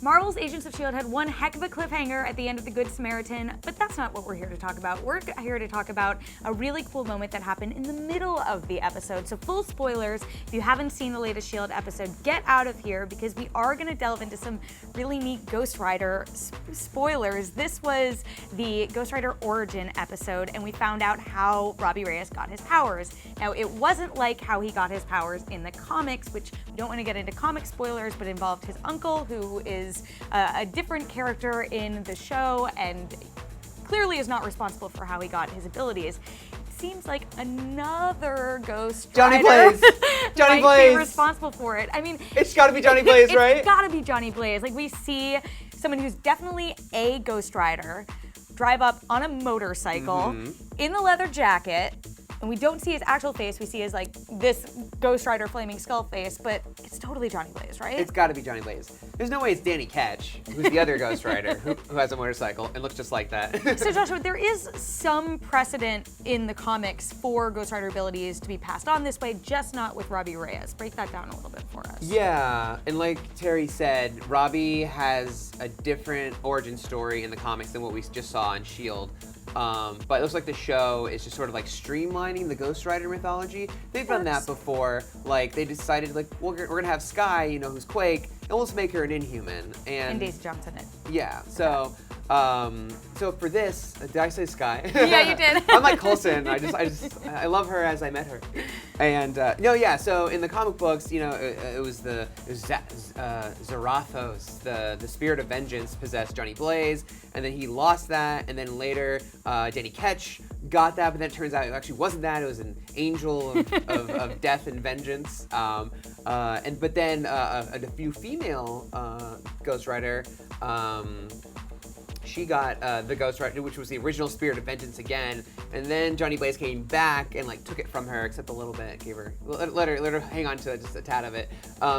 Marvel's Agents of S.H.I.E.L.D. had one heck of a cliffhanger at the end of The Good Samaritan, but that's not what we're here to talk about. We're here to talk about a really cool moment that happened in the middle of the episode. So full spoilers, if you haven't seen the latest S.H.I.E.L.D. episode, get out of here because we are going to delve into some really neat Ghost Rider spoilers. This was the Ghost Rider origin episode, and we found out how Robbie Reyes got his powers. Now, it wasn't like how he got his powers in the comics, which we don't want to get into comic spoilers, but involved his uncle, who is a different character in the show and clearly is not responsible for how he got his abilities. It seems like another Ghost Johnny Rider Blaze. Johnny might Blaze. be responsible for it. I mean, it's got to be Johnny Blaze, right? It's got to be Johnny Blaze. Like, we see someone who's definitely a Ghost Rider drive up on a motorcycle in the leather jacket. And we don't see his actual face, we see his like this Ghost Rider flaming skull face, but it's totally Johnny Blaze, right? It's gotta be Johnny Blaze. There's no way it's Danny Ketch, who's the other Ghost Rider, who has a motorcycle and looks just like that. So Joshua, there is some precedent in the comics for Ghost Rider abilities to be passed on this way, just not with Robbie Reyes. Break that down a little bit for us. Yeah, and like Terry said, Robbie has a different origin story in the comics than what we just saw in S.H.I.E.L.D. But it looks like the show is just sort of like streamlining the Ghost Rider mythology. They've done that before. Like they decided, like we're gonna have Sky, you know, who's Quake, and we'll just make her an Inhuman. And Daisy Johnson it. Yeah. So, so for this, did I say Sky? Yeah, you did. I'm like Coulson. I love her as I met her. And no, yeah. So in the comic books, you know, it was Zarathos, the spirit of vengeance, possessed Johnny Blaze, and then he lost that, and then later Danny Ketch got that, but then it turns out it actually wasn't that. It was an angel of death and vengeance. But then a few female Ghost Rider. She got the Ghost Rider, which was the original Spirit of Vengeance again, and then Johnny Blaze came back and like took it from her, except a little bit, let her hang on to just a tad of it.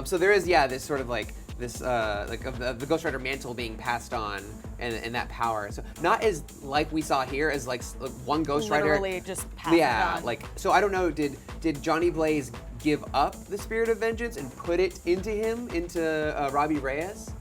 So there is, yeah, this sort of like this like of the Ghost Rider mantle being passed on and that power. So not as like we saw here as like one Ghost Rider. Literally just passed it on. Like so I don't know. Did Johnny Blaze give up the Spirit of Vengeance and put it into Robbie Reyes?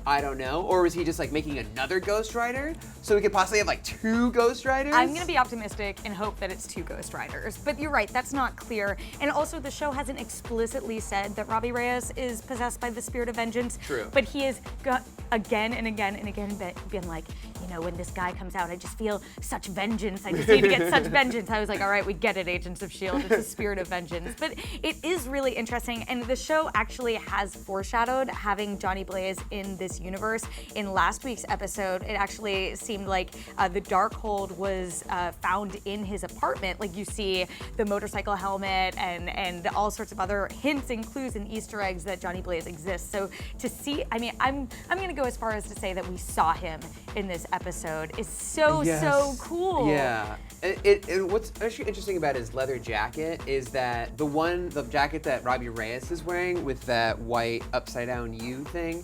I don't know. Or was he just like making another Ghost Rider? So we could possibly have like two Ghost Riders? I'm gonna be optimistic and hope that it's two Ghost Riders. But you're right, that's not clear. And also the show hasn't explicitly said that Robbie Reyes is possessed by the Spirit of Vengeance. True. But he has got again and again and again been like, you know, when this guy comes out, I just feel such vengeance. I just need to get such vengeance. I was like, all right, we get it, Agents of S.H.I.E.L.D. It's the Spirit of Vengeance. But it is really interesting. And the show actually has foreshadowed having Johnny Blaze in this universe. In last week's episode, it actually seemed like the Darkhold was found in his apartment. Like you see the motorcycle helmet and all sorts of other hints and clues and Easter eggs that Johnny Blaze exists. So to see, I mean, I'm gonna go as far as to say that we saw him in this episode is so cool. Yeah. And what's actually interesting about his leather jacket is that the jacket that Robbie Reyes is wearing with that white upside down U thing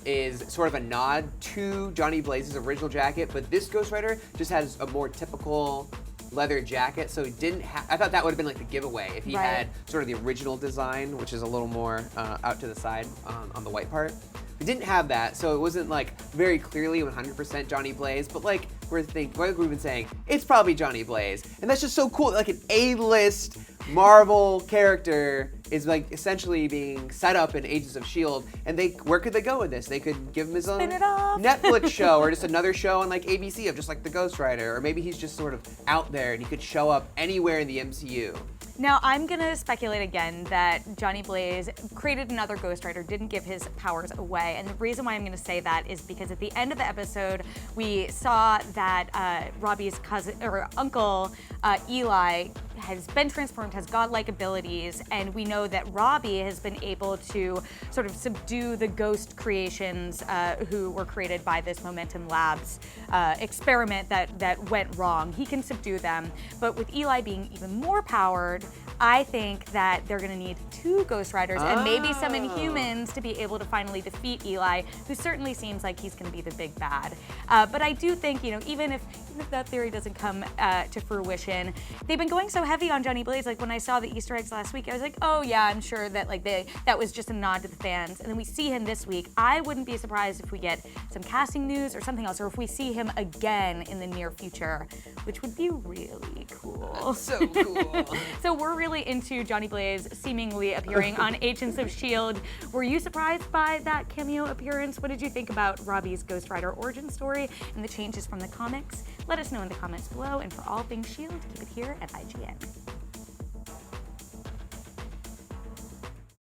is sort of a nod to Johnny Blaze's original jacket, but this Ghost Rider just has a more typical leather jacket, so it didn't I thought that would have been like the giveaway if he had sort of the original design, which is a little more out to the side on the white part. We didn't have that, so it wasn't like very clearly 100% Johnny Blaze, but like we've been saying, it's probably Johnny Blaze. And that's just so cool, like an A-list Marvel character is like essentially being set up in Agents of S.H.I.E.L.D. and where could they go with this? They could give him his own Netflix show or just another show on like ABC of just like the Ghost Rider, or maybe he's just sort of out there and he could show up anywhere in the MCU. Now, I'm gonna speculate again that Johnny Blaze created another Ghost Rider, didn't give his powers away. And the reason why I'm gonna say that is because at the end of the episode, we saw that Robbie's cousin or uncle, Eli, has been transformed, has godlike abilities, and we know that Robbie has been able to sort of subdue the ghost creations who were created by this Momentum Labs experiment that went wrong. He can subdue them, but with Eli being even more powered, I think that they're gonna need two Ghost Riders and maybe some Inhumans to be able to finally defeat Eli, who certainly seems like he's gonna be the big bad. But I do think, you know, even if that theory doesn't come to fruition, they've been going so heavy heavy on Johnny Blaze. Like when I saw the Easter eggs last week, I was like, oh yeah, I'm sure that like that was just a nod to the fans. And then we see him this week. I wouldn't be surprised if we get some casting news or something else, or if we see him again in the near future, which would be really cool. That's so cool. So we're really into Johnny Blaze seemingly appearing on Agents of S.H.I.E.L.D. Were you surprised by that cameo appearance? What did you think about Robbie's Ghost Rider origin story and the changes from the comics? Let us know in the comments below, and for all things S.H.I.E.L.D., keep it here at IGN.